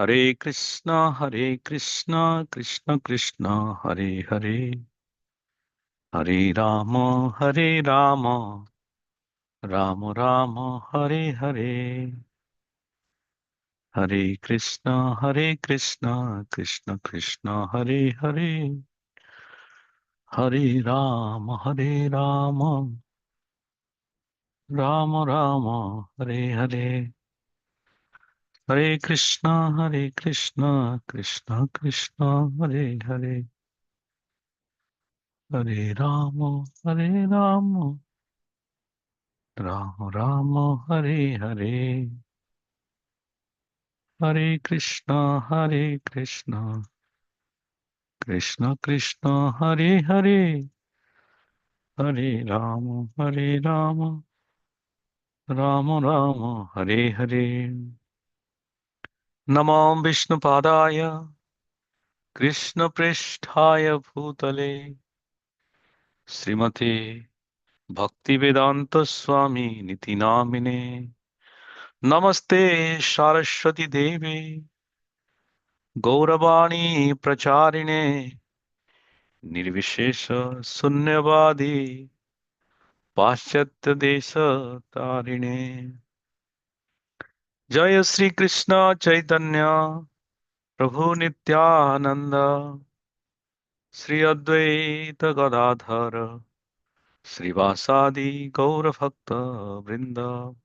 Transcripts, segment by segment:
Hare Krishna, Krishna Krishna, Hare Hare, Hare Rama, Rama Rama, Hare Hare, Hare Krishna, Krishna Krishna, Hare Hare, Hare Rama, Rama Rama, Hare Hare. Hare Krishna, Krishna Krishna, Hare Hare, Hare Rama, Rama Rama, Hare Hare, Hare Krishna, Krishna Krishna, Hare Hare, Hare Rama, Rama Rama, Hare Hare. Namam Vishnu Padaya, Krishna Pristhaya Bhutale, Srimate Bhaktivedanta Swami Niti Namine. Namaste Saraswati Devi Gauravani Pracharine Nirvishesha Sunyavadi Paschatya Desha Tarine. Jaya Sri Krishna Chaitanya Prabhu Nityananda Sri Advaita Gadadhara Srivasadi Gauravakta Vrinda.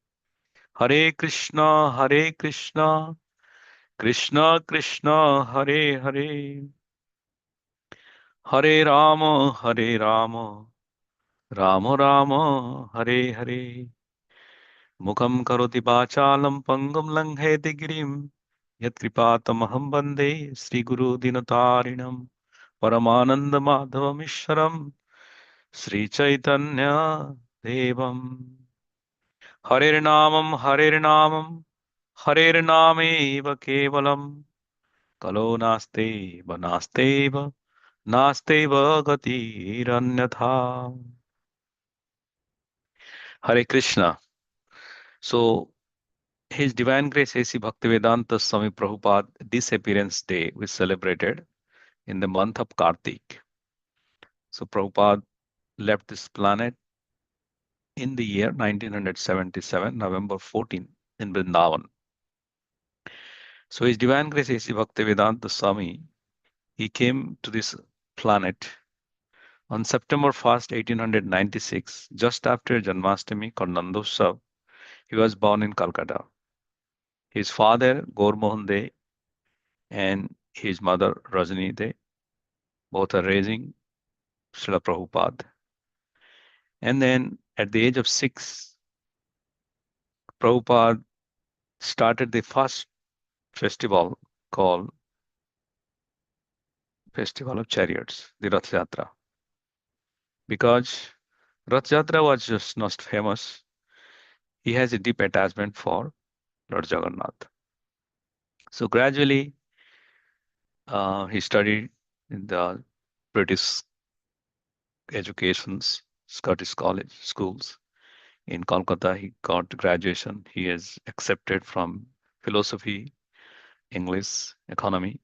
Hare Krishna, Krishna Krishna, Hare Hare, Hare Rama, Hare Rama, Rama Rama, Hare Hare. Mukam karoti vachalam pangam langheti girim, yat kripatamaham bande, Sri Guru Dinatarinam, Paramananda Madhavam Ishwaram, Sri Chaitanya Devam. Hare Namam, Hare Name Kevalam. Kalo naste naste gati ranyatha. Hare Krishna. So, His Divine Grace A.C. Bhaktivedanta Swami Prabhupada Disappearance Day we celebrated in the month of Kartik. So, Prabhupada left this planet in the year 1977, November 14, in Vrindavan. So, His Divine Grace A.C. Bhaktivedanta Swami, he came to this planet on September 1st, 1896, just after Janmashtami called Nandotsav. He was born in Calcutta. His father, Gaur De, and his mother, Rajani De, both are raising Srila Prabhupada. And then at the age of 6, Prabhupada started the first festival called Festival of Chariots, the Rath Yatra. Because Rath Yatra was just not famous, he has a deep attachment for Lord Jagannath. So gradually, he studied in the British educations, Scottish college schools. In Kolkata, he got graduation. He is accepted from philosophy, English, economy.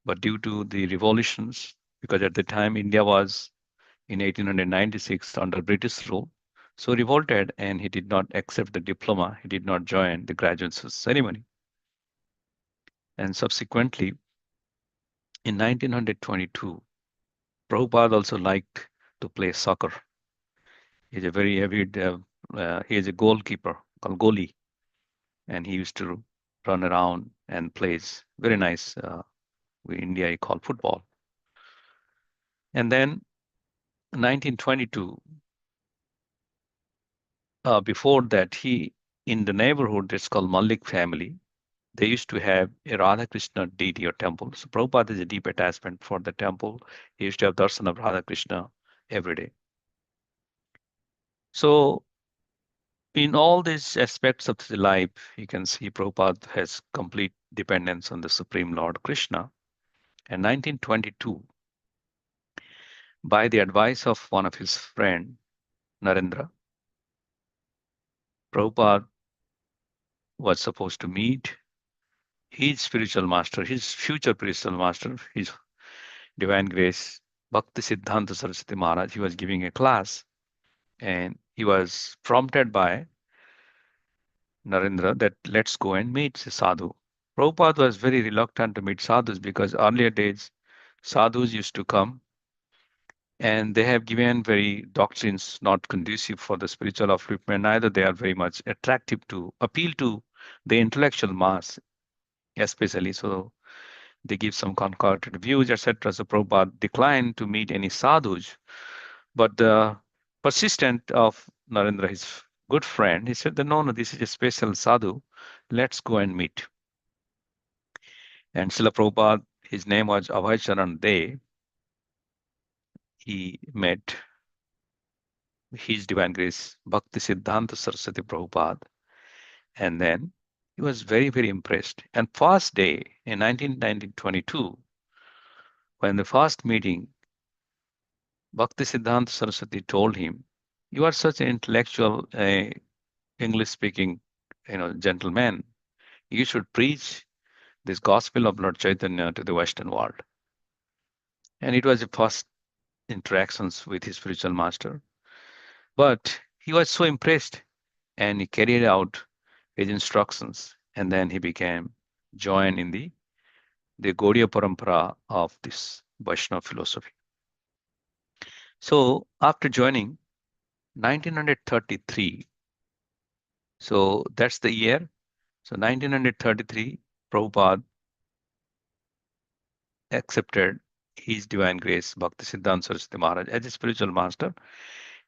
But due to the revolutions, because at the time India was in 1896 under British rule, so revolted and he did not accept the diploma. He did not join the graduation ceremony. And subsequently, in 1922, Prabhupada also liked to play soccer. He's a very avid, he is a goalkeeper called goalie, and he used to run around and plays very nice. We India you call football. And then 1922, before that, he in the neighborhood that's called Malik family, they used to have a Radha Krishna deity or temple. So Prabhupada has a deep attachment for the temple. He used to have darshan of Radha Krishna every day. So in all these aspects of the life, you can see Prabhupada has complete dependence on the Supreme Lord Krishna. In 1922, by the advice of one of his friend, Narendra, Prabhupada was supposed to meet his spiritual master, his future spiritual master, his divine grace, Bhakti Siddhanta Saraswati Maharaj, he was giving a class and he was prompted by Narendra that let's go and meet the sadhu. Prabhupada was very reluctant to meet sadhus because earlier days sadhus used to come and they have given very doctrines not conducive for the spiritual upliftment. Neither they are very much attractive to appeal to the intellectual mass, especially. So they give some concocted views, etc. So Prabhupada declined to meet any sadhus. But the persistent of Narendra, his good friend, he said that no, no, this is a special sadhu. Let's go and meet. And Srila Prabhupada, his name was Abhay Charan De. He met His Divine Grace Bhakti Siddhanta Saraswati Prabhupada. And then he was very, very impressed. And first day in 1922, when the first meeting, Bhakti Siddhanta Saraswati told him, "You are such an intellectual, English-speaking, gentleman. You should preach this gospel of Lord Chaitanya to the Western world." And it was the first interactions with his spiritual master. But he was so impressed and he carried out his instructions. And then he became joined in the Gaudiya Parampara of this Vaishnava philosophy. So after joining 1933, so that's the year. So 1933, Prabhupada accepted His Divine Grace Bhakti Siddhanta Saraswati Maharaj as a spiritual master,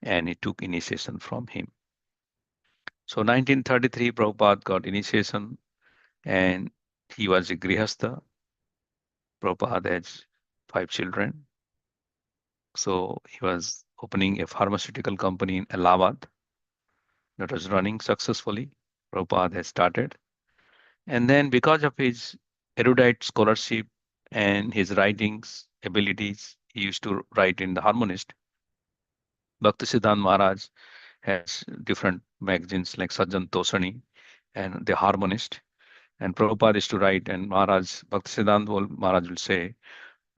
and he took initiation from him. So 1933, Prabhupada got initiation, and he was a grihastha. Prabhupada has 5 children. So he was opening a pharmaceutical company in Allahabad that was running successfully. Prabhupada has started. And then because of his erudite scholarship and his writings abilities, he used to write in the Harmonist. Bhaktisiddhanta Maharaj has different magazines like Sajjan Tosani and the Harmonist. And Prabhupada used to write, and Bhaktisiddhanta Maharaj will say,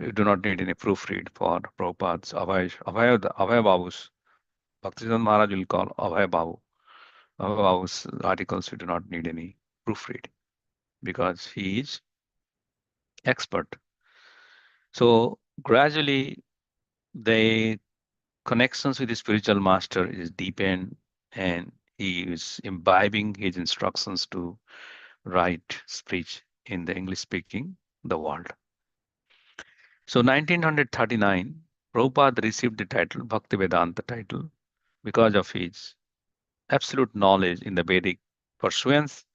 you do not need any proofread for Prabhupada's Abhay Babu's. Bhaktisiddhanta Maharaj will call Abhay Babu. Abhay Babu's articles, you do not need any proofread because he is expert. So gradually, the connections with the spiritual master is deepened, and he is imbibing his instructions to write speech in the English-speaking the world. So 1939, Prabhupada received the title Bhaktivedanta title because of his absolute knowledge in the Vedic pursuance.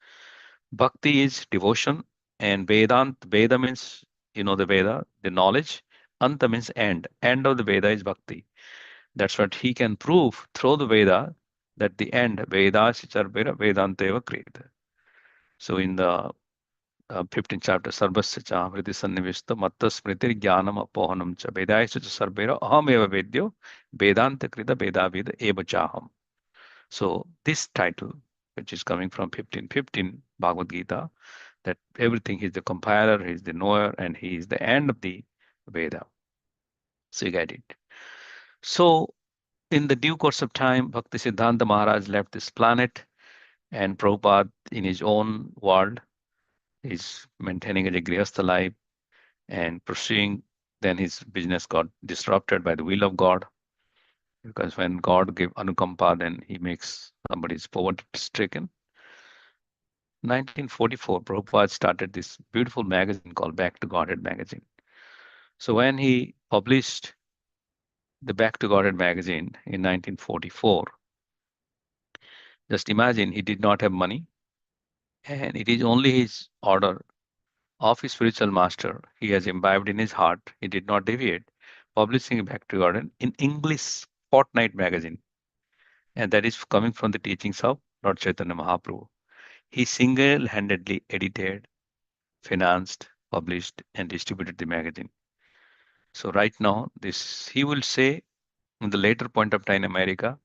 Bhakti is devotion, and Veda means, the Veda, the knowledge. Anta means end. End of the Veda is Bhakti. That's what he can prove through the Veda that the end, Vedas Charbera Vedanteva Kriyate. So in the 15th chapter, Sarvasya cha Vritti Sannivishta Matta Smritir Jnanam Apohanam cha Vedayasya cha Sarbera Aham eva Vedyo Vedanta Krita Veda Veda Eva Chaham. So this title, which is coming from 15:15 Bhagavad Gita, that everything he's the compiler, he's the knower, and he is the end of the Veda. So you get it. So in the due course of time, Bhakti Siddhanta Maharaj left this planet, and Prabhupada, in his own world, is maintaining a grihastha life and pursuing. Then his business got disrupted by the will of God, because when God gave Anukampa, then he makes somebody's poverty stricken. 1944, Prabhupada started this beautiful magazine called Back to Godhead magazine. So when he published the Back to Godhead magazine in 1944, just imagine he did not have money, and it is only his order of his spiritual master he has imbibed in his heart. He did not deviate, publishing Back to Godhead in English fortnight magazine, and that is coming from the teachings of Lord Chaitanya Mahaprabhu. He single-handedly edited, financed, published, and distributed the magazine. So right now, this he will say in the later point of time in America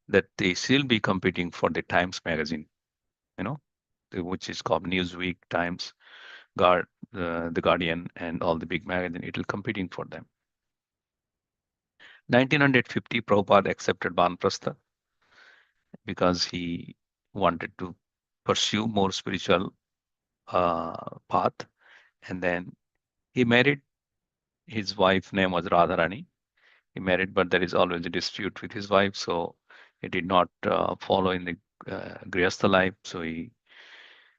that they still be competing for the Times magazine, you know, which is called Newsweek, Times. Guard, the Guardian, and all the big magazine. It will competing for them. 1950, Prabhupada accepted Banprastha because he wanted to pursue more spiritual path. And then he married. His wife name was Radharani. He married, but there is always a dispute with his wife, so he did not follow in the Grihastha life. So he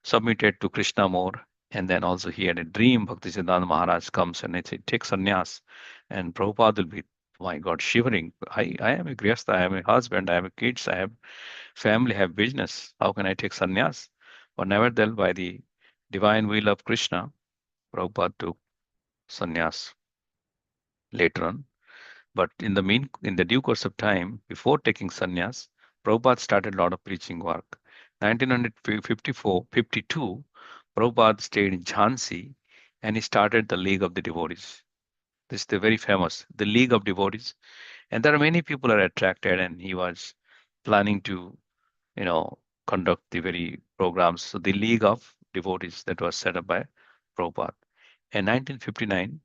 submitted to Krishna more. And then also he had a dream. Bhaktisiddhanta Maharaj comes and he said, take sannyas. And Prabhupada will be, my God, shivering. I am a Grihastha, I am a husband, I have kids, I have family, I have business. How can I take sannyas? But nevertheless, by the divine will of Krishna, Prabhupada took sannyas later on. But in the due course of time, before taking sannyas, Prabhupada started a lot of preaching work. 1952, Prabhupada stayed in Jhansi and he started the League of the Devotees. This is the very famous, the League of Devotees. And there are many people are attracted, and he was planning to, you know, conduct the very programs. So the League of Devotees that was set up by Prabhupada. In 1959,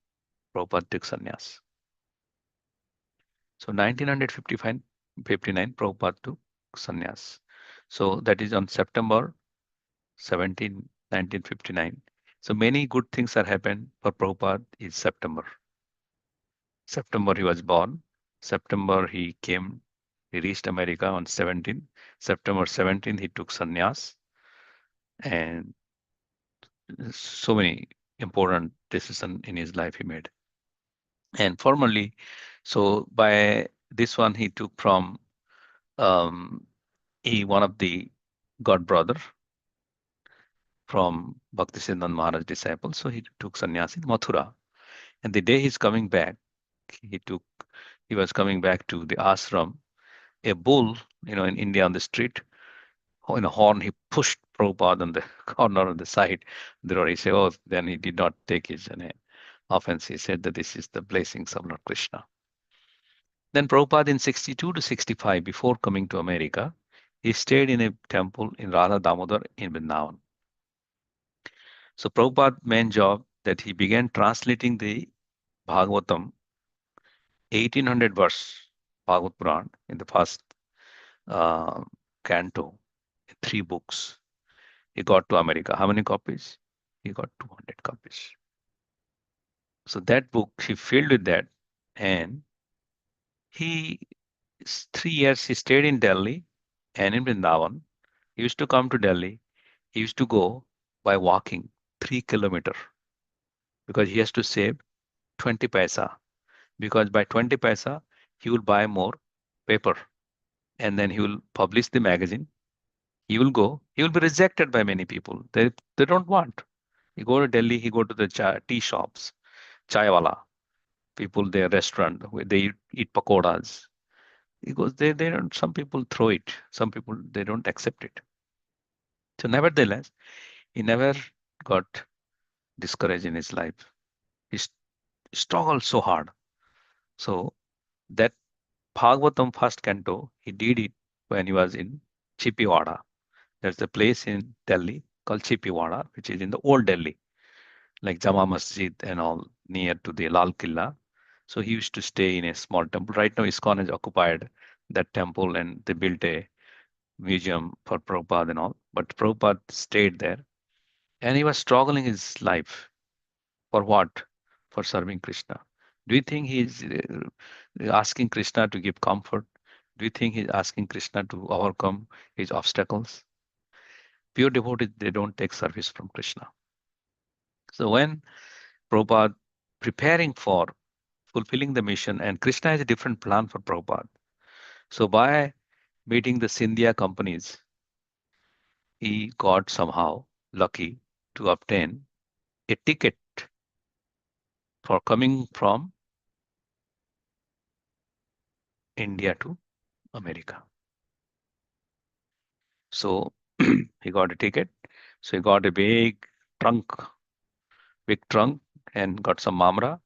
Prabhupada took sannyas. So 1959, 59, Prabhupada took sannyas. So that is on September 17, 1959. So many good things are happened for Prabhupada is September. September he was born. September he came, he reached America on 17. September 17 he took sannyas, and so many important decisions in his life he made. And formally, so by this one he took from um, one of the god brother from Bhaktisiddhanta Maharaj disciples. So he took sannyas in Mathura. And the day he's coming back, he was coming back to the ashram. A bull, in India on the street, in a horn, he pushed Prabhupada on the corner on the side. There he said, oh, then he did not take his offense. He said that this is the blessings of Lord Krishna. Then Prabhupada in 62 to 65, before coming to America, he stayed in a temple in Radha Damodar in Vrindavan. So Prabhupada's main job that he began translating the Bhagavatam, 1800 verse Bhagavad Puran in the first uh, canto, 3 books. He got to America. How many copies? He got 200 copies. So that book, he filled with that. And he, 3 years, he stayed in Delhi and in Vrindavan. He used to come to Delhi. He used to go by walking 3 kilometers because he has to save 20 paisa. Because by 20 paisa, he will buy more paper and then he will publish the magazine. He will go, he will be rejected by many people. They don't want. He go to Delhi, he go to the tea shops, chaiwala, people, their restaurant, where they eat pakoras. He goes, they don't, some people throw it, some people, they don't accept it. So nevertheless, he never got discouraged in his life. He struggled so hard. So that Bhagavatam first canto, he did it when he was in Chipiwada. There's a place in Delhi called Chipiwada, which is in the old Delhi, like Jama Masjid and all, near to the Lal Killa. So he used to stay in a small temple. Right now, ISKCON has occupied that temple and they built a museum for Prabhupada and all. But Prabhupada stayed there and he was struggling his life. For what? For serving Krishna. Do you think he's asking Krishna to give comfort? Do you think he's asking Krishna to overcome his obstacles? Pure devotees, they don't take service from Krishna. So when Prabhupada preparing for fulfilling the mission, and Krishna has a different plan for Prabhupada. So by meeting the Scindia companies, he got somehow lucky to obtain a ticket for coming from India to America. So he got a ticket. So he got a trunk, big trunk, and got some mamra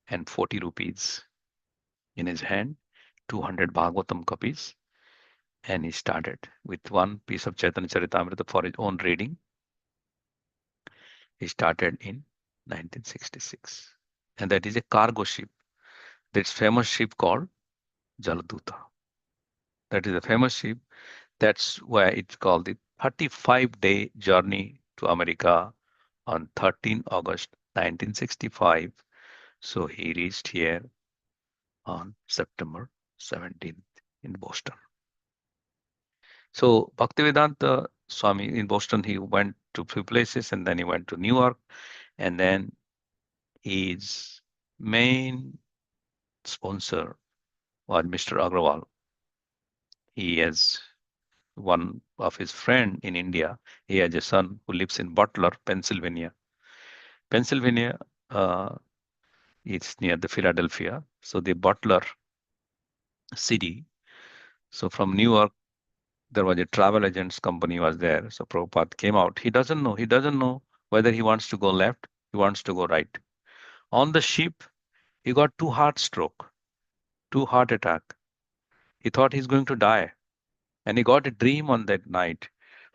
and 40 rupees in his hand, 200 Bhagavatam copies. And he started with one piece of Chaitanya Charitamrita for his own reading. He started in 1966. And that is a cargo ship. That's famous ship called Jaladuta. That is a famous ship. That's why it's called the 35-day journey to America on 13 August 1965. So he reached here on September 17th in Boston. So Bhaktivedanta Swami in Boston, he went to few places and then he went to New York, and then his main sponsor was Mr. Agrawal. He has one of his friend in India. He has a son who lives in Butler, Pennsylvania. Pennsylvania is near the Philadelphia. So the Butler city. So from New York, there was a travel agents company was there. So Prabhupada came out. He doesn't know. He doesn't know whether he wants to go left, he wants to go right. On the ship, he got two heart stroke, two heart attack. He thought he's going to die. And he got a dream on that night.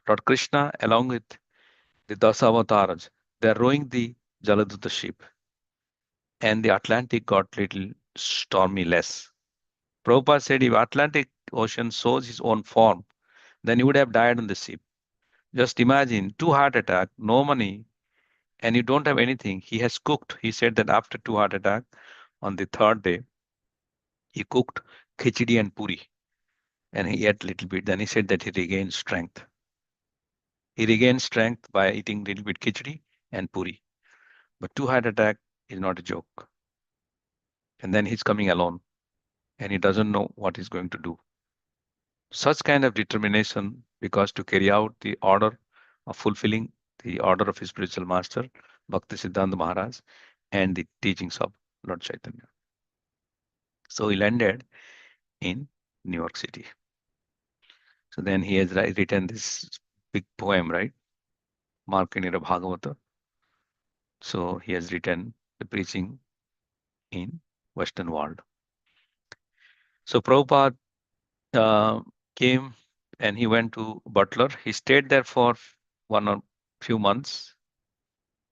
Lord Krishna, along with the Dasavatars, they're rowing the Jaladuta ship. And the Atlantic got little stormy less. Prabhupada said if Atlantic Ocean shows his own form, then he would have died on the ship. Just imagine, two heart attack, no money, and you don't have anything. He has cooked. He said that after two heart attack, on the third day, he cooked khichdi and puri, and he ate a little bit. Then he said that he regained strength. He regained strength by eating a little bit khichdi and puri. But two heart attack is not a joke. And then he's coming alone, and he doesn't know what he's going to do. Such kind of determination, because to carry out the order of fulfilling the order of his spiritual master, Bhakti Siddhanta Maharaj, and the teachings of Lord Chaitanya. So he landed in New York City. So then he has written this big poem, right? Markanira Bhagavata. So he has written the preaching in Western world. So Prabhupada came and he went to Butler. He stayed there for one or few months.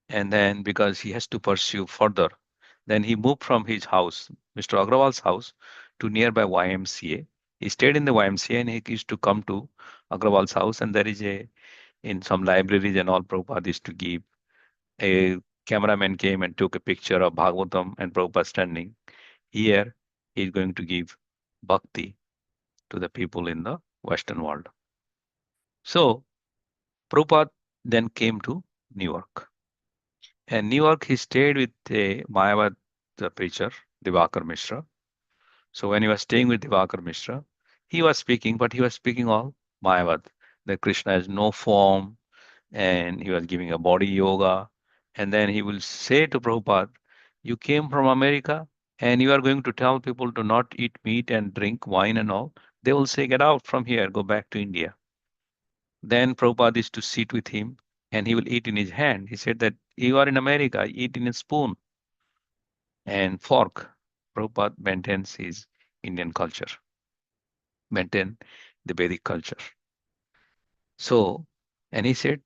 And then because he has to pursue further, then he moved from his house, Mr. Agrawal's house, to nearby YMCA. He stayed in the YMCA and he used to come to Agrawal's house. And there is in some libraries and all, Prabhupada used to give. A cameraman came and took a picture of Bhagavatam and Prabhupada standing. Here, he's going to give bhakti to the people in the Western world. So, Prabhupada then came to New York. And New York, he stayed with a Mayavad preacher, Divakar Mishra. So when he was staying with Divakar Mishra, he was speaking, but he was speaking all Mayavad, that Krishna has no form, and he was giving a body yoga. And then he will say to Prabhupada, you came from America and you are going to tell people to not eat meat and drink wine and all. They will say, get out from here, go back to India. Then Prabhupada is to sit with him and he will eat in his hand. He said that you are in America, eat in a spoon and fork. Prabhupada maintains his Indian culture, maintain the Vedic culture. So, and he said,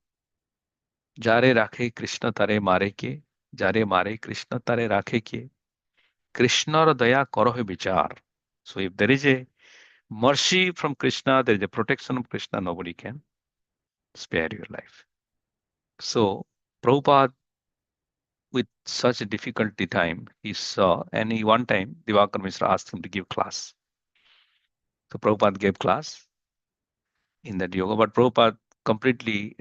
Jare rakhe Krishna tare mare ke, jare mare Krishna tare rakhe ke, Krishna daya korohe vichar. So if there is a mercy from Krishna, there is a protection of Krishna, nobody can spare your life. So Prabhupada, with such a difficulty time, he saw, and he one time, Divakar Mishra asked him to give class. So Prabhupada gave class in that yoga, but Prabhupada completely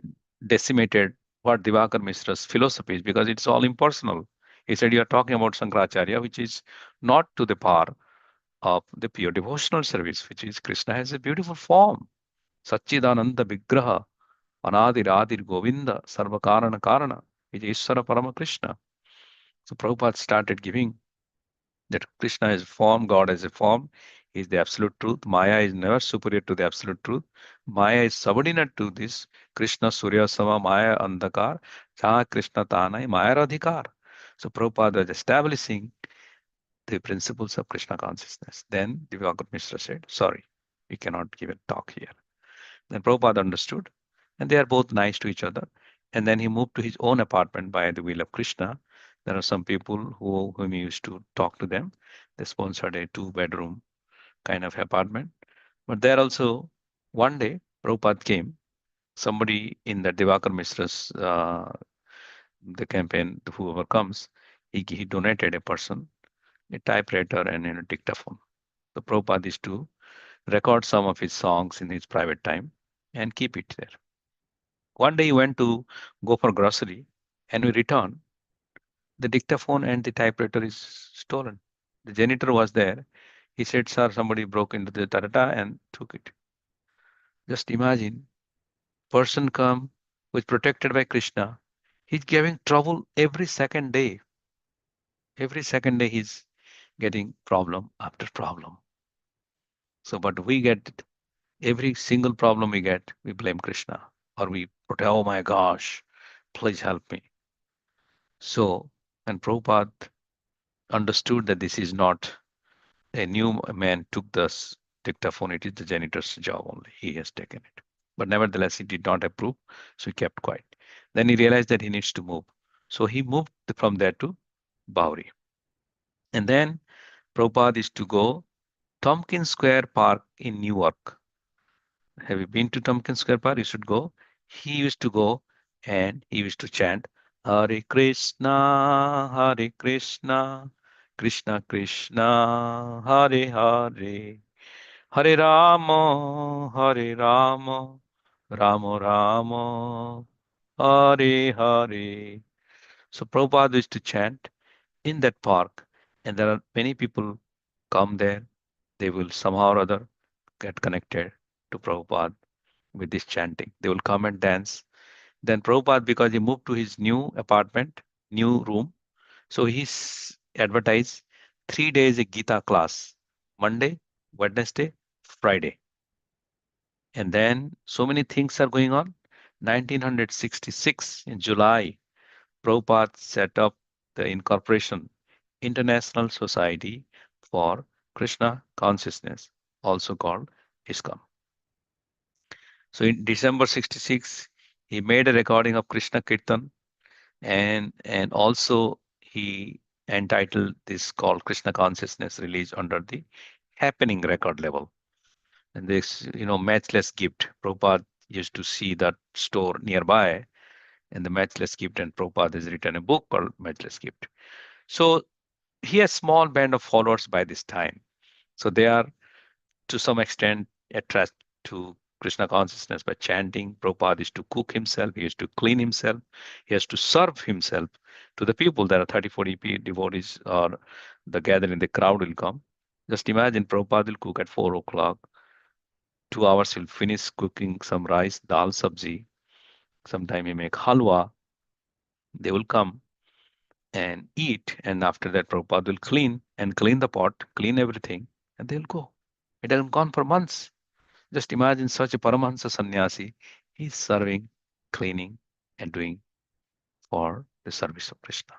decimated what Divakar Mishra's philosophy is because it's all impersonal. He said, you are talking about Sankaracharya, which is not to the par of the pure devotional service, which is Krishna has a beautiful form. Satchidananda Vigraha, Anadir Adir Govinda, Sarvakarana Karana, which is Ishvara Parama Krishna. So Prabhupada started giving that Krishna is form, God is a form, he is the absolute truth. Maya is never superior to the absolute truth. Maya is subordinate to this. Krishna Surya Sama Maya Andhakar, Jaha Krishna Tanai Maya Radhikar. So Prabhupada was establishing the principles of Krishna consciousness. Then Divakar Mishra said, sorry, we cannot give a talk here. Then Prabhupada understood, and they are both nice to each other. And then he moved to his own apartment by the will of Krishna. There are some people whom he used to talk to them. They sponsored a 2-bedroom kind of apartment. But there also, one day, Prabhupada came. Somebody in the Divakar Mishra's the campaign, whoever comes, he donated a person a typewriter and a dictaphone. So Prabhupada is to record some of his songs in his private time and keep it there. One day he went to go for grocery and we returned. The dictaphone and the typewriter is stolen. The janitor was there. He said, "Sir, somebody broke into the tarata and took it." Just imagine, person come who is protected by Krishna. He's giving trouble every second day. Every second day he's getting problem after problem. So, but we get every single problem we get, we blame Krishna or we put, oh my gosh, please help me. So, and Prabhupada understood that this is not a new man took this dictaphone, it is the janitor's job only. He has taken it. But nevertheless, he did not approve, so he kept quiet. Then he realized that he needs to move. So he moved from there to Bowery. And then Prabhupada is to go Tompkins Square Park in Newark. Have you been to Tompkins Square Park? You should go. He used to go and he used to chant Hare Krishna, Hare Krishna, Krishna Krishna, Hare Hare, Hare Rama, Hare Rama, Rama Rama, Hare Hare. So Prabhupada used to chant in that park, and there are many people come there. They will somehow or other get connected to Prabhupada with this chanting. They will come and dance. Then Prabhupada, because he moved to his new apartment, new room, so he's advertised 3 days a Gita class, Monday, Wednesday, Friday. And then so many things are going on. 1966 in July, Prabhupada set up the incorporation, International Society for Krishna Consciousness, also called ISKCON. So in December 66, he made a recording of Krishna Kirtan and also he entitled this called Krishna Consciousness release under the happening record level. And this, matchless gift. Prabhupada used to see that store nearby and the matchless gift, and Prabhupada has written a book called Matchless Gift. So he has small band of followers by this time. So they are to some extent attached to Krishna consciousness by chanting. Prabhupada is to cook himself, he has to clean himself, he has to serve himself to the people. There are 30, 40 devotees or the gathering, the crowd will come. Just imagine Prabhupada will cook at 4 o'clock. 2 hours he'll finish cooking some rice, dal, sabji. Sometime he make halwa. They will come and eat. And after that, Prabhupada will clean the pot, clean everything, and they'll go. It hasn't gone for months. Just imagine such a Paramahansa sannyasi. He's serving, cleaning, and doing for the service of Krishna.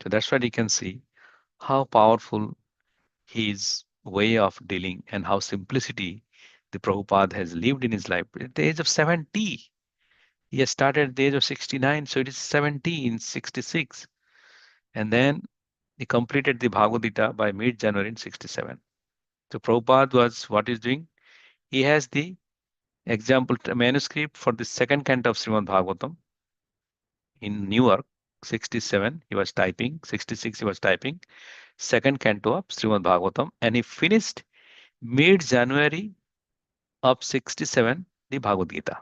So that's why you can see how powerful his way of dealing and how simplicity the Prabhupada has lived in his life. At the age of 70, he has started at the age of 69, so it is 70 in 66. And then he completed the Bhagavad Gita by mid-January in 67. So Prabhupada was what he's doing. He has the example manuscript for the second canto of Srimad Bhagavatam in Newark, 67. He was typing, 66 he was typing, second canto of Srimad Bhagavatam, and he finished mid-January of 67, the Bhagavad Gita.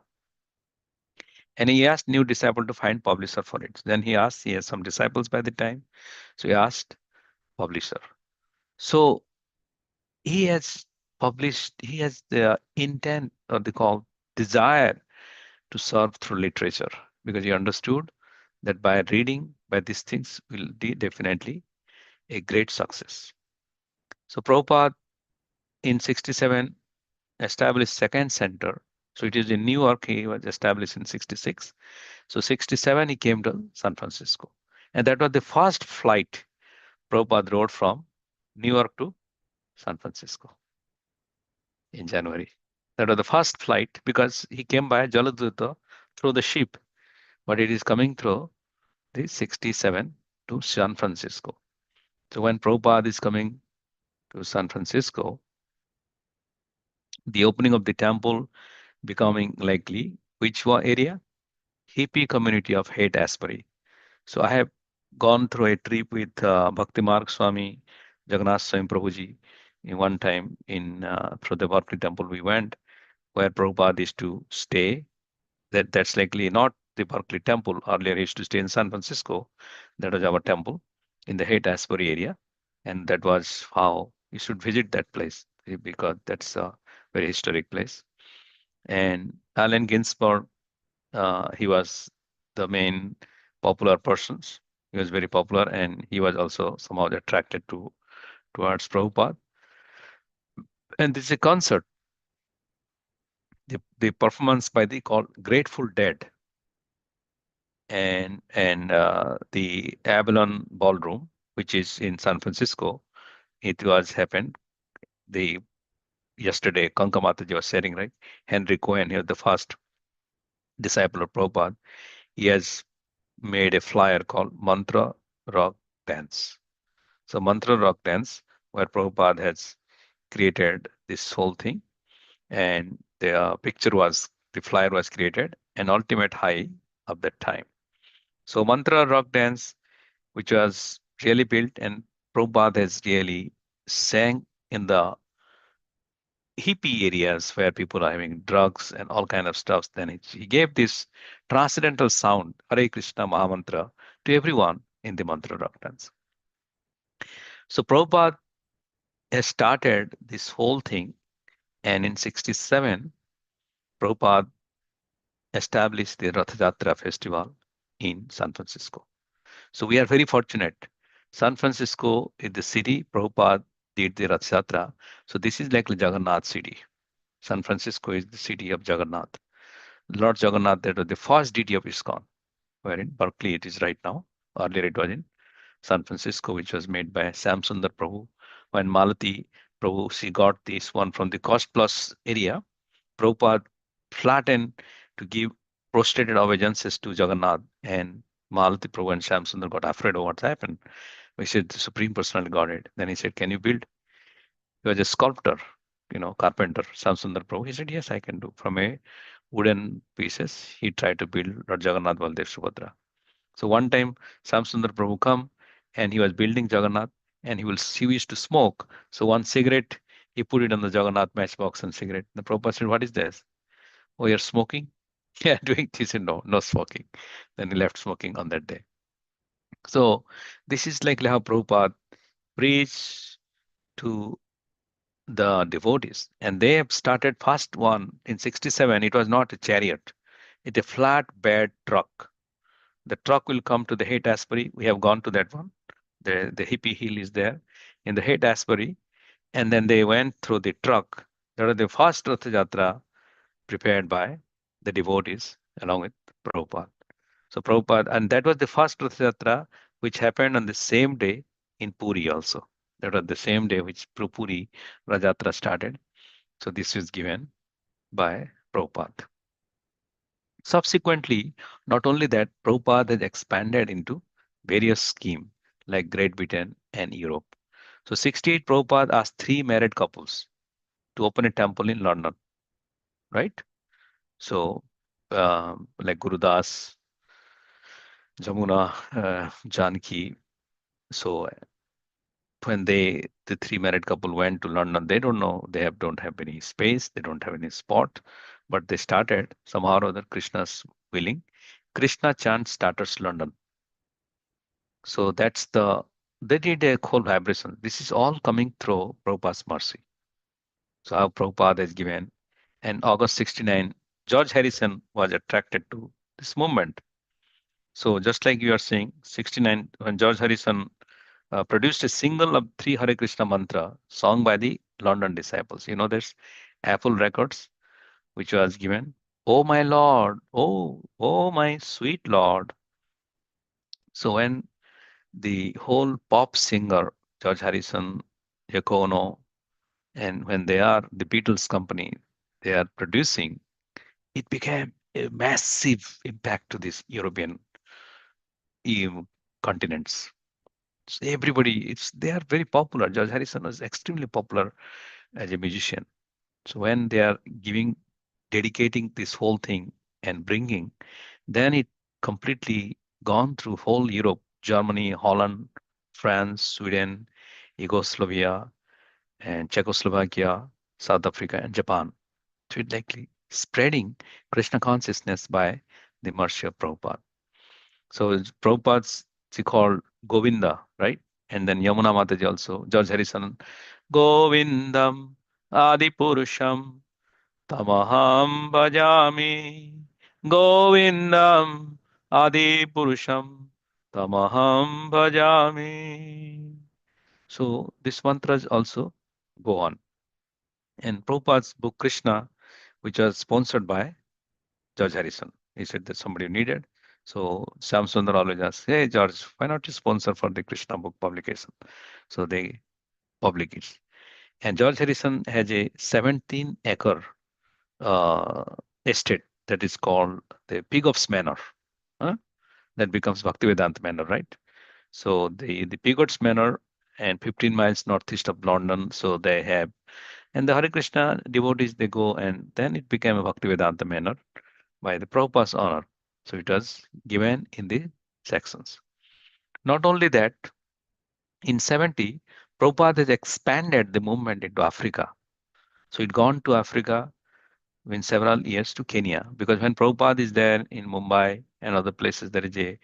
And he asked new disciple to find publisher for it. Then he asked, he has some disciples by the time. So he asked publisher. So he has published, he has the intent or the call desire to serve through literature because he understood that by reading, by these things will be definitely a great success. So Prabhupada in 67 established second center. So it is in New York, he was established in 66. So 67, he came to San Francisco. And that was the first flight Prabhupada rode from New York to San Francisco in January. That was the first flight because he came by Jaladuta through the ship. but it is coming through the 67 to San Francisco. So when Prabhupada is coming to San Francisco, the opening of the temple becoming likely, which area? Hippie community of Haight-Ashbury. So I have gone through a trip with Bhakti Marg Swami, Jagannath Swami Prabhuji. In one time in through the Berkeley Temple we went, where Prabhupada is to stay. That's likely not the Berkeley Temple. Earlier he used to stay in San Francisco. That was our temple in the Haight-Ashbury area, and that was how you should visit that place because that's a very historic place. And Allen Ginsberg, he was the main popular persons. He was very popular, and he was also somehow attracted towards Prabhupada. And this is a concert, the performance by the called Grateful Dead, and the Avalon Ballroom, which is in San Francisco. It was happened the yesterday. Kankamataji was sharing, right? Henry Cohen, here the first disciple of Prabhupada. He has made a flyer called Mantra Rock Dance. So Mantra Rock Dance, where Prabhupada has created this whole thing, and the flyer was created, an ultimate high of that time. So Mantra Rock Dance, which was really built, and Prabhupada has really sang in the hippie areas where people are having drugs and all kind of stuff. Then he gave this transcendental sound, Hare Krishna Mahamantra, to everyone in the Mantra Rock Dance. So Prabhupada has started this whole thing, and in 67, Prabhupada established the Rath Yatra festival in San Francisco. So we are very fortunate. San Francisco is the city Prabhupada did the Rath Yatra. So this is like the Jagannath city. San Francisco is the city of Jagannath. Lord Jagannath, that was the first deity of ISKCON, where in Berkeley it is right now. Earlier it was in San Francisco, which was made by Sam Sundar Prabhu. When Malati Prabhu, she got this one from the Cost Plus area, Prabhupada flattened to give prostrated obeisances to Jagannath, and Malati Prabhu and Sam Sundar got afraid of what's happened. We said, the Supreme Personality got it. Then he said, can you build? He was a sculptor, carpenter, Sam Sundar Prabhu. He said, yes, I can do. From a wooden pieces, he tried to build Lord Jagannath Baldev Subhadra. So one time, Sam Sundar Prabhu come and he was building Jagannath, and he used to smoke. So one cigarette, he put it on the Jagannath matchbox and cigarette. The Prabhupada said, what is this? Oh, you're smoking? Yeah, doing this. He said, no, no smoking. Then he left smoking on that day. So this is like how Prabhupada preached to the devotees. And they have started first one in 67. It was not a chariot. It's a flat bed truck. The truck will come to the Haight-Ashbury. We have gone to that one. The hippie hill is there in the Haight-Ashbury. And then they went through the truck. That was the first Rath Yatra prepared by the devotees along with Prabhupada. So Prabhupada, and that was the first Rath Yatra which happened on the same day in Puri also. That was the same day which Puri Rath Yatra started. So this is given by Prabhupada. Subsequently, not only that, Prabhupada has expanded into various schemes like Great Britain and Europe. So 68, Prabhupada asked 3 married couples to open a temple in London, right? So like Gurudas, Jamuna, Janki. So when the 3 married couple went to London, they don't know, don't have any space, they don't have any spot, but they started somehow or other, Krishna's willing. Krishna chant starters London. So they did a whole vibration. This is all coming through Prabhupada's mercy. So how Prabhupada is given. And August 69, George Harrison was attracted to this movement. So just like you are saying, 69, when George Harrison produced a single of 3 Hare Krishna mantra sung by the London disciples. There's Apple Records, which was given. Oh my Lord, oh my sweet Lord. So when the whole pop singer, George Harrison, Yoko Ono, and when they are the Beatles company, they are producing, it became a massive impact to these European continents. So everybody, they are very popular. George Harrison was extremely popular as a musician. So when they are dedicating this whole thing and bringing, then it completely gone through whole Europe, Germany, Holland, France, Sweden, Yugoslavia, and Czechoslovakia, South Africa, and Japan. So it likely spreading Krishna consciousness by the mercy of Prabhupada. So Prabhupada's she called Govinda, right? And then Yamuna Mataji also, George Harrison, Govindam Adi Purusham Tamaham Bhajami Govindam Adi Purusham Tamaham Bhajami. So these mantras also go on. And Prabhupada's book Krishna, which was sponsored by George Harrison. He said that somebody needed. So Sam Sundar always asked, "Hey George, why not you sponsor for the Krishna book publication?" So they publish it. And George Harrison has a 17-acre uh, estate that is called the Pigot's Manor. Huh? That becomes Bhaktivedanta Manor, right? So the Pigot's Manor and 15 miles northeast of London. So they have, and the Hare Krishna devotees, they go, and then it became a Bhaktivedanta Manor by the Prabhupada's honor. So it was given in the sections. Not only that, in 70, Prabhupada has expanded the movement into Africa. So it gone to Africa in several years to Kenya, because when Prabhupada is there in Mumbai and other places, there is a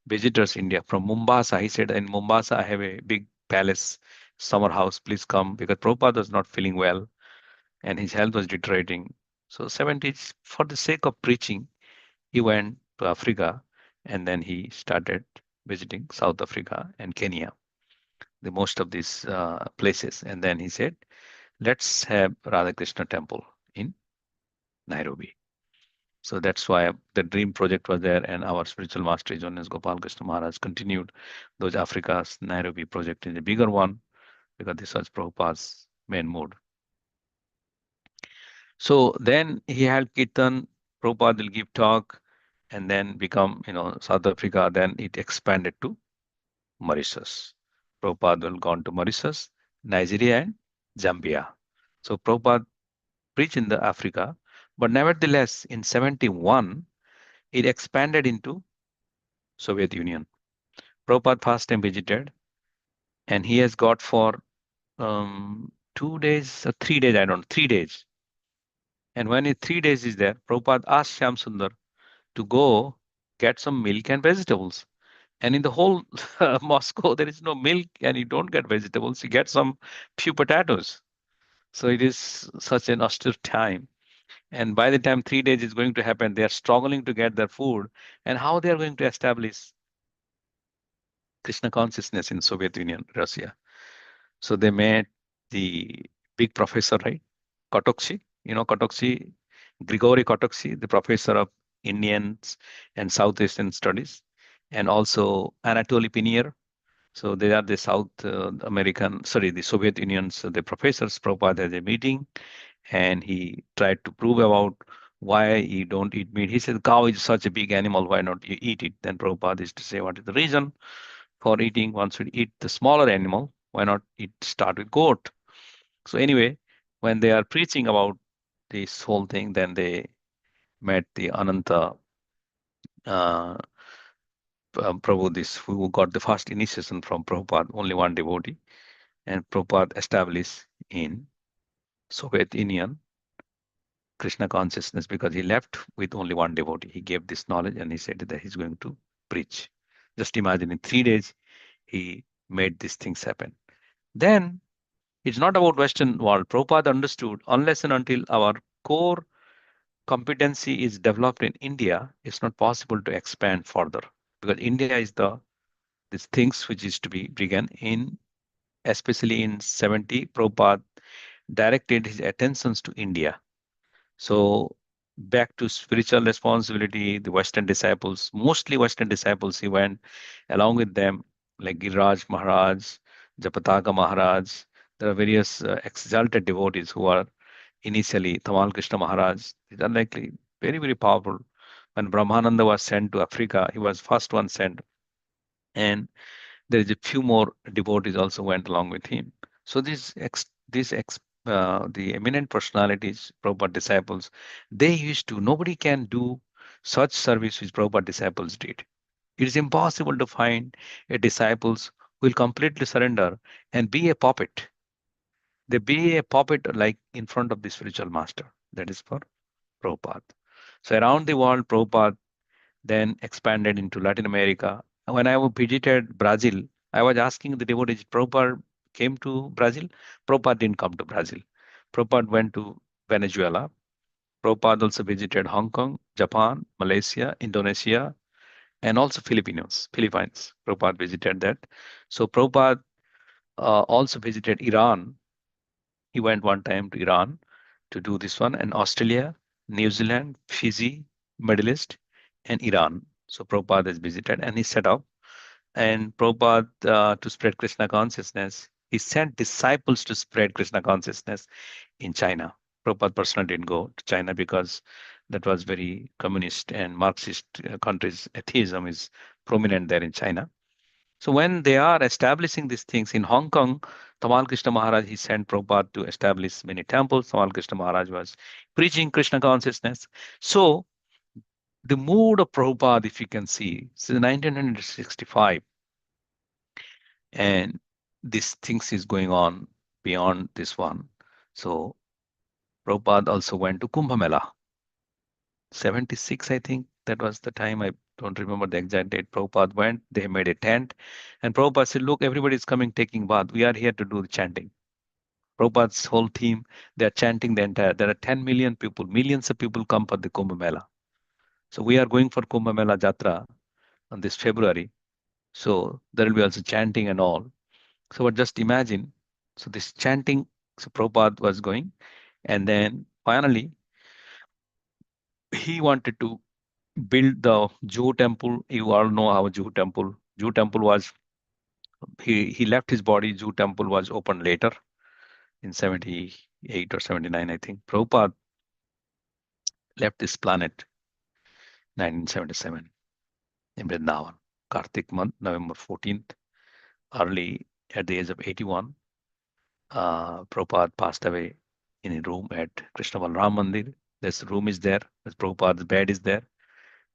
visitors India from Mombasa. He said, in Mombasa, I have a big palace, summer house, please come, because Prabhupada was not feeling well and his health was deteriorating. So 70s, for the sake of preaching, he went to Africa and then he started visiting South Africa and Kenya, the most of these places. And then he said, let's have Radha Krishna temple in Nairobi. So that's why the dream project was there, and our spiritual master Jonas Gopal Krishna Maharaj continued those Africa's Nairobi project in a bigger one, because this was Prabhupada's main mood. So then he had Kirtan, Prabhupada will give talk, and then become, South Africa. Then it expanded to Mauritius. Prabhupada will gone to Mauritius, Nigeria, and Zambia. So Prabhupada preached in the Africa, but nevertheless, in 71, it expanded into Soviet Union. Prabhupada first time visited, and he has got for 2 days or 3 days, I don't know, 3 days. And when he 3 days is there, Prabhupada asked Shyam Sundar to go get some milk and vegetables. And in the whole Moscow, there is no milk and you don't get vegetables. You get some few potatoes. So it is such an austere time. And by the time 3 days is going to happen, they are struggling to get their food. And how they are going to establish Krishna consciousness in Soviet Union, Russia. So they met the big professor, right? Kotokshi, Kotokshi, Grigory Kotokshi, the professor of Indians and South Asian studies, and also Anatoly Pinier. So they are the South American, sorry, the Soviet Union's the professors. Prabhupada has a meeting, and he tried to prove about why you don't eat meat. He said, cow is such a big animal, why not you eat it? Then Prabhupada is to say, what is the reason for eating? One should eat the smaller animal. Why not eat start with goat? So anyway, when they are preaching about this whole thing, then they met the Ananta uh, Prabhu, this who got the first initiation from Prabhupada, only one devotee, and Prabhupada established in Soviet Union Krishna consciousness, because he left with only one devotee. He gave this knowledge and he said that he's going to preach. Just imagine, in 3 days, he made these things happen. Then it's not about Western world. Prabhupada understood, unless and until our core competency is developed in India, it's not possible to expand further, because India is these things which is to be begun in, especially in 70. Prabhupada directed his attentions to India. So back to spiritual responsibility, the Western disciples, mostly Western disciples, he went along with them, like Giriraj Maharaj, Japataka Maharaj. There are various exalted devotees who are initially Tamal Krishna Maharaj. These are likely very, very powerful. When Brahmananda was sent to Africa, he was first one sent. And there is a few more devotees also went along with him. So the eminent personalities, Prabhupada disciples, they used to, nobody can do such service which Prabhupada disciples did. It is impossible to find a disciples who will completely surrender and be a puppet. They be a puppet like in front of the spiritual master. That is for Prabhupada. So around the world, Prabhupada then expanded into Latin America. When I visited Brazil, I was asking the devotees, Prabhupada came to Brazil? Prabhupada didn't come to Brazil. Prabhupada went to Venezuela. Prabhupada also visited Hong Kong, Japan, Malaysia, Indonesia, and also Philippines. Prabhupada visited that. So Prabhupada also visited Iran. He went one time to Iran to do this one, and Australia, New Zealand, Fiji, Middle East, and Iran. So Prabhupada has visited and he set up. And Prabhupada, to spread Krishna consciousness, he sent disciples to spread Krishna consciousness in China. Prabhupada personally didn't go to China because that was very communist and Marxist countries. Atheism is prominent there in China. So when they are establishing these things in Hong Kong, Tamal Krishna Maharaj, he sent Prabhupada to establish many temples. Tamal Krishna Maharaj was preaching Krishna consciousness. So the mood of Prabhupada, if you can see, since 1965, and these things is going on beyond this one. So Prabhupada also went to Kumbh Mela, 76, I think. That was the time. I don't remember the exact date. Prabhupada went, they made a tent, and Prabhupada said, look, everybody's coming taking bath. We are here to do the chanting. Prabhupada's whole team, they're chanting the entire, there are 10 million people, millions of people come for the Kumbh Mela. So we are going for Kumbh Mela Jatra on this February. So there will be also chanting and all. So but just imagine, so this chanting, so Prabhupada was going, and then finally he wanted to build the Jew temple. You all know how Jew temple. Jew temple was, he left his body. Jew temple was opened later in 78 or 79, I think. Prabhupada left this planet 1977 in Vrindavan, Kartik month, November 14th, early at the age of 81. Prabhupada passed away in a room at Krishna Balram Mandir. This room is there. This Prabhupada's bed is there.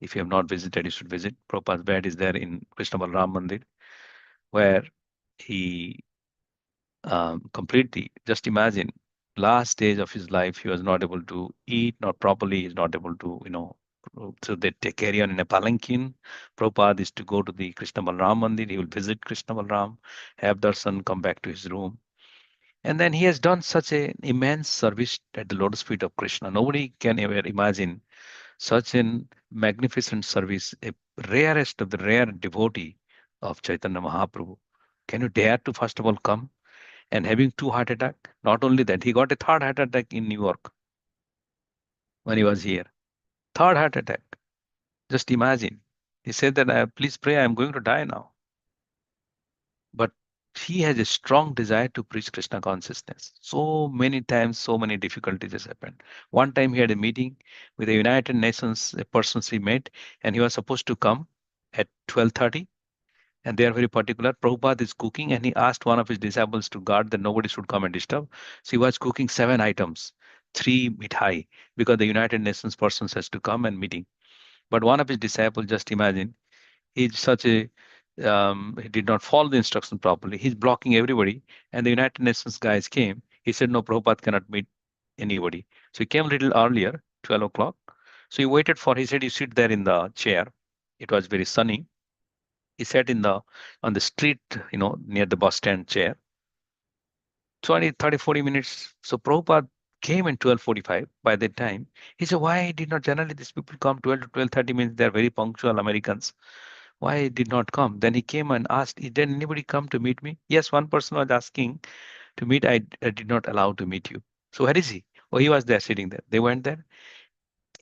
If you have not visited, you should visit. Prabhupada's bed is there in Krishna Balram Mandir, where he completely, just imagine, last stage of his life, he was not able to eat, not properly, he's not able to, so they take carry on in a palanquin. Prabhupada is to go to the Krishna Balram Mandir. He will visit Krishna Balram, have darshan, come back to his room. And then he has done such an immense service at the lotus feet of Krishna. Nobody can ever imagine such an magnificent service, a rarest of the rare devotee of Chaitanya Mahaprabhu. Can you dare to first of all come and having two heart attack? Not only that, he got a third heart attack in New York when he was here. Third heart attack. Just imagine. He said that, please pray, I'm going to die now. But he has a strong desire to preach Krishna consciousness. So many times, so many difficulties has happened. One time he had a meeting with the United Nations, a person he met, and he was supposed to come at 12:30. And they are very particular. Prabhupada is cooking, and he asked one of his disciples to guard that nobody should come and disturb. So he was cooking 7 items, 3 mithai, because the United Nations persons has to come and meeting. But one of his disciples, just imagine, he's such a he did not follow the instruction properly. He's blocking everybody. And the United Nations guys came. He said, no, Prabhupada cannot meet anybody. So he came a little earlier, 12 o'clock. So he waited for, he said, you sit there in the chair. It was very sunny. He sat on the street, near the bus stand chair. 20, 30, 40 minutes. So Prabhupada came in 12:45. By that time, he said, why did not generally these people come 12 to 12:30 means they're very punctual Americans. Why did not come? Then he came and asked, did anybody come to meet me? Yes, one person was asking to meet. I did not allow to meet you. So where is he? Oh, he was there sitting there. They went there.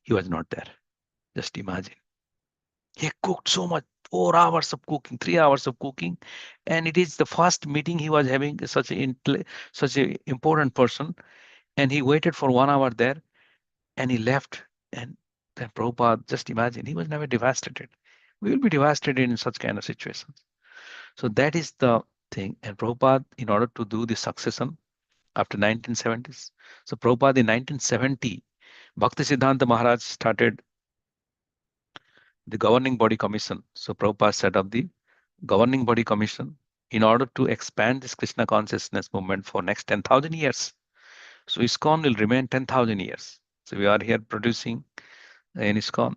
He was not there. Just imagine. He cooked so much, 4 hours of cooking, 3 hours of cooking. And it is the first meeting he was having such a important person. And he waited for 1 hour there and he left. And Then Prabhupada, just imagine, he was never devastated. We will be devastated in such kind of situations. So that is the thing. And Prabhupada, in order to do the succession after 1970s, so Prabhupada in 1970, Bhakti Siddhanta Maharaj started the governing body commission. So Prabhupada set up the governing body commission in order to expand this Krishna consciousness movement for next 10,000 years. So ISKCON will remain 10,000 years. So we are here producing in ISKCON,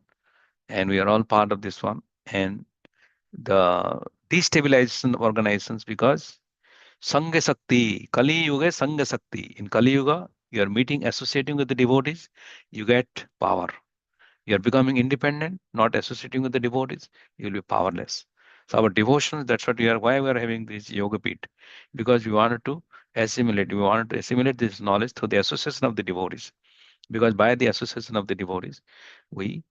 and we are all part of this one. And the destabilization organizations, because Sangha Sakti, Kali Yuga, Sangha Sakti. In Kali Yuga, you are meeting, associating with the devotees, you get power. You are becoming independent, not associating with the devotees, you will be powerless. So our devotions, that's what we are, why we are having this yoga pit, because we wanted to assimilate. We wanted to assimilate this knowledge through the association of the devotees. Because by the association of the devotees, we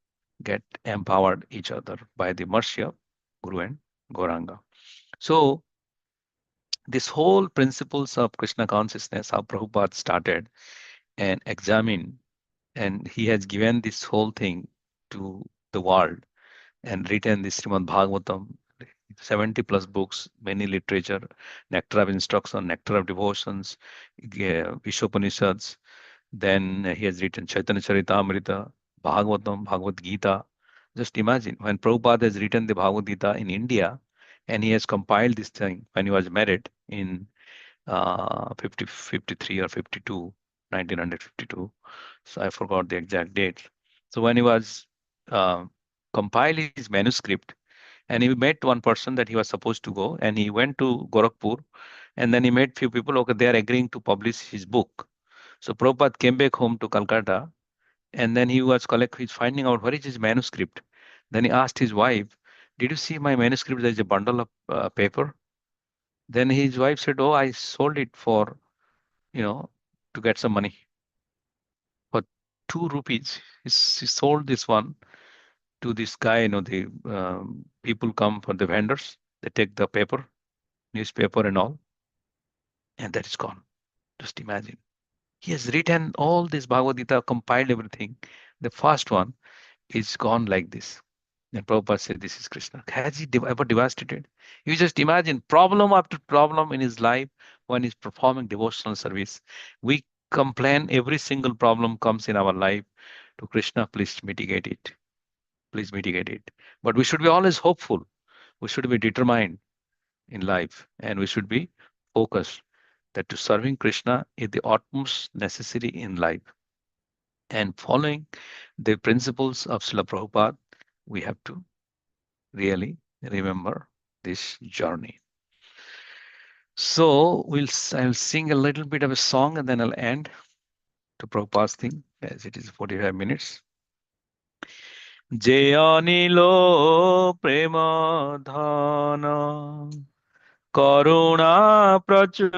get empowered each other by the mercy of Guru and Gauranga. So this whole principles of Krishna consciousness, how Prabhupada started and examined, and he has given this whole thing to the world and written this Srimad Bhagavatam, 70 plus books, many literature, nectar of instruction, nectar of devotions, Vishopanishads. Then he has written Chaitanya Charitamrita, Bhagavatam, Bhagavad Gita. Just imagine when Prabhupada has written the Bhagavad Gita in India, and he has compiled this thing when he was married in 53 or 52, 1952. So I forgot the exact date. So when he was uh, compile his manuscript, and he met one person that he was supposed to go, and he went to Gorakhpur, and then he met few people. Okay, they are agreeing to publish his book. So Prabhupada came back home to Calcutta, and then he's finding out what is his manuscript. Then he asked his wife, "Did you see my manuscript? There's a bundle of paper." Then his wife said, "Oh, I sold it for, you know, to get some money for 2 rupees." He sold this one to this guy. The people come for the vendors. They take the paper, newspaper, and all, and that is gone. Just imagine. He has written all this Bhagavad Gita, compiled everything. The first one is gone like this. And Prabhupada said, "This is Krishna." Has he ever devastated? You just imagine problem after problem in his life when he's performing devotional service. We complain every single problem comes in our life to Krishna, please mitigate it. Please mitigate it. But we should be always hopeful. We should be determined in life, and we should be focused that to serving Krishna is the utmost necessary in life. And following the principles of Srila Prabhupada, we have to really remember this journey. So I'll sing a little bit of a song, and then I'll end to Prabhupada's thing, as it is 45 minutes. যে অনিল প্রেম ধন করুণা প্রচুর,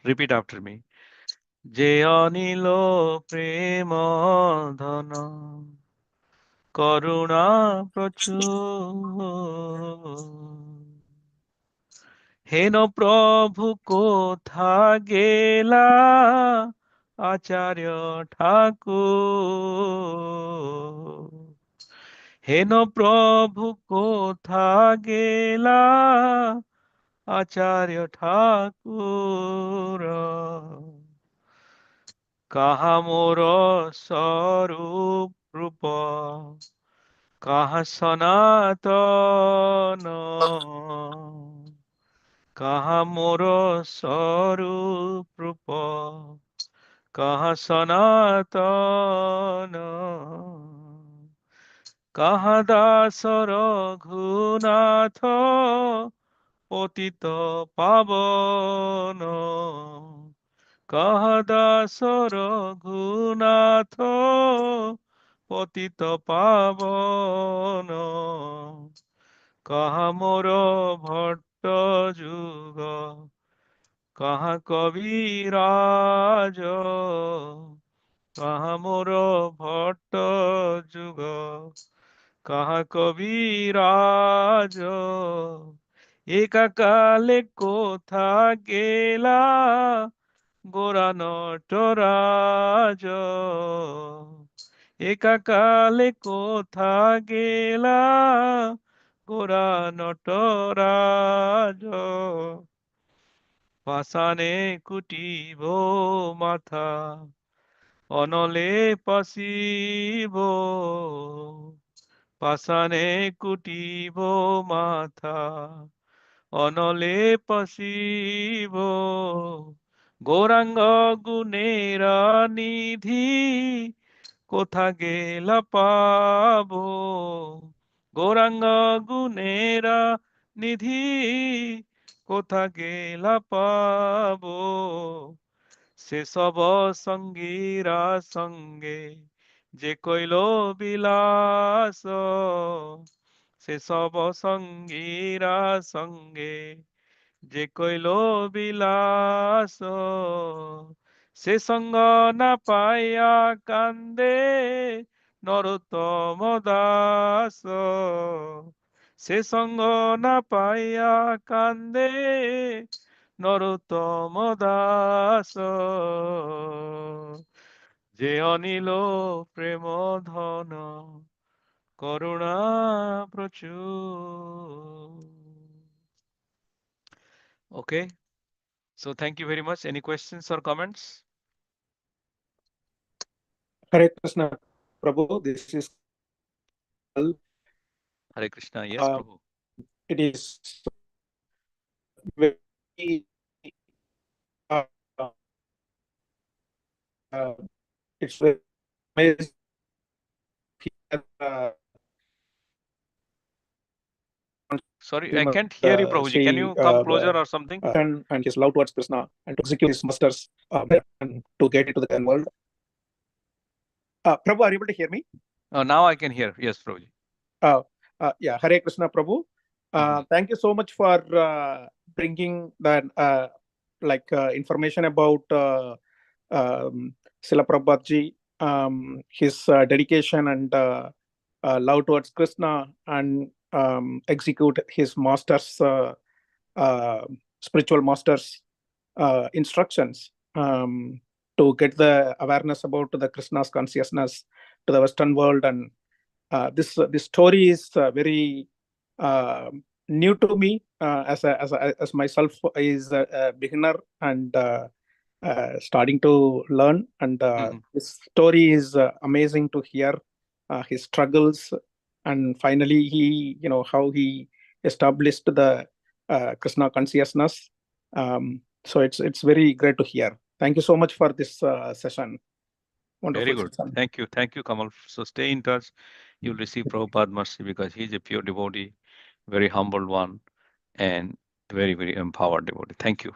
repeat after me, যে অনিল প্রেম ধন করুণা প্রচুর, হেন প্রভু কোথা গেলা আচার্য ঠাকুর, হেন প্রভু কোথা গেলা আচার্য ঠাকুর, কাহা মোর স্বরূপ রূপ, কাহা সনাতন, কাহা মোর স্বরূপ রূপ, কাহা সনাতন, কাহা দাস রঘুনাথ পতিত পাবন, কাহা দাস রঘুনাথ পতিত পাবন, কাহা মোর ভট্ট যুগ, কাহা কবিরাজ, কাহা মোর ভট্ট যুগ, কাহা কবিরাজ, একাকালে কোথা গেলা গোরা নটরাজ একাকালে কোথা গেলা গোরা নটরাজ পাষাণে কুটিব মাথা অনলে পশিব পাষাণে কুটিব মাথা অনলে পশিব গৌরাঙ্গ গুণের নিধি কোথা গেলা পাবো গৌরাঙ্গ গুণের নিধি কোথা গেলা পাবো সেসব সঙ্গীরা সঙ্গে যে কইল বিলাস সেসব সঙ্গীরা সঙ্গে যে কইল বিলাস সে সঙ্গ না পাইয়া কান্দে নরোত্তম দাস সে সঙ্গ না পাইয়া কান্দে নরোত্তম দাস যে অনিল প্রেম ধন করুণা প্রচুর Okay, so thank you very much. Any questions or comments? Hare Krishna, Prabhu. This is Hare Krishna. Yes, Prabhu. it is very it's very amazing. Sorry, I can't hear you, Prabhuji. Can you come closer or something? And his love towards Krishna and to execute his masters and to get into the Zen world. Prabhu, are you able to hear me? Now I can hear. Yes, Prabhuji. Yeah, Hare Krishna, Prabhu. Thank you so much for bringing that information about Srila Prabhupada ji, his dedication and love towards Krishna and execute his master's spiritual master's instructions to get the awareness about the Krishna's consciousness to the Western world. And this story is very new to me as myself is a beginner and starting to learn. And this story is amazing to hear his struggles, and finally he, how he established the Krishna consciousness. So it's very great to hear. Thank you so much for this session. Wonderful. Very good. Session. Thank you, Kamal. So stay in touch. You'll receive Prabhupada mercy because he's a pure devotee, very humble one, and very, very empowered devotee. Thank you.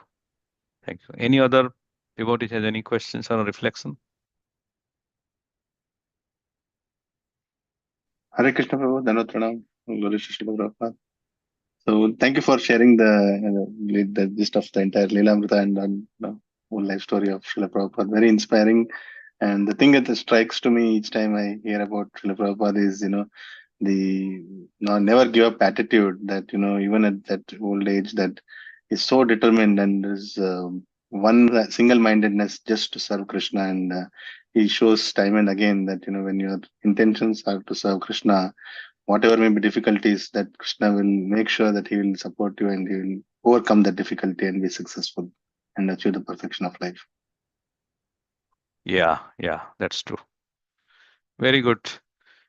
Thank you. Any other devotee has any questions or reflection? Hare Krishna Prabhu, Dhanvat Pranam, Glory to Srila Prabhupada. So thank you for sharing the gist of the entire Leelamrita and whole life story of Srila Prabhupada. Very inspiring. And the thing that strikes to me each time I hear about Srila Prabhupada is, the never give up attitude that, even at that old age, that is so determined and is one single-mindedness just to serve Krishna. And he shows time and again that, when your intentions are to serve Krishna, whatever may be difficulties, that Krishna will make sure that he will support you and he will overcome that difficulty and be successful and achieve the perfection of life. Yeah, that's true. Very good.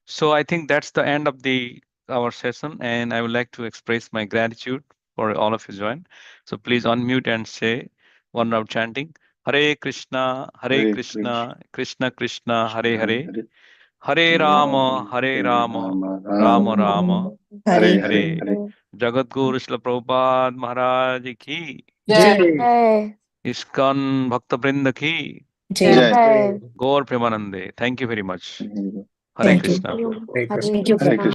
So I think that's the end of our session, and I would like to express my gratitude for all of you join. So please unmute and say one round chanting: Hare Krishna, Hare Krishna, Krishna Krishna, Hare Hare, Hare Rama, Hare Rama, Rama Rama, Hare Hare. Jagat Guru Srila Prabhupada Maharaj ki Jai. ISKCON Bhakta Vrinda ki Jai. Gaur Premanande. Thank you very much. Hare Thank you. Krishna. Hare Krishna. Thank you.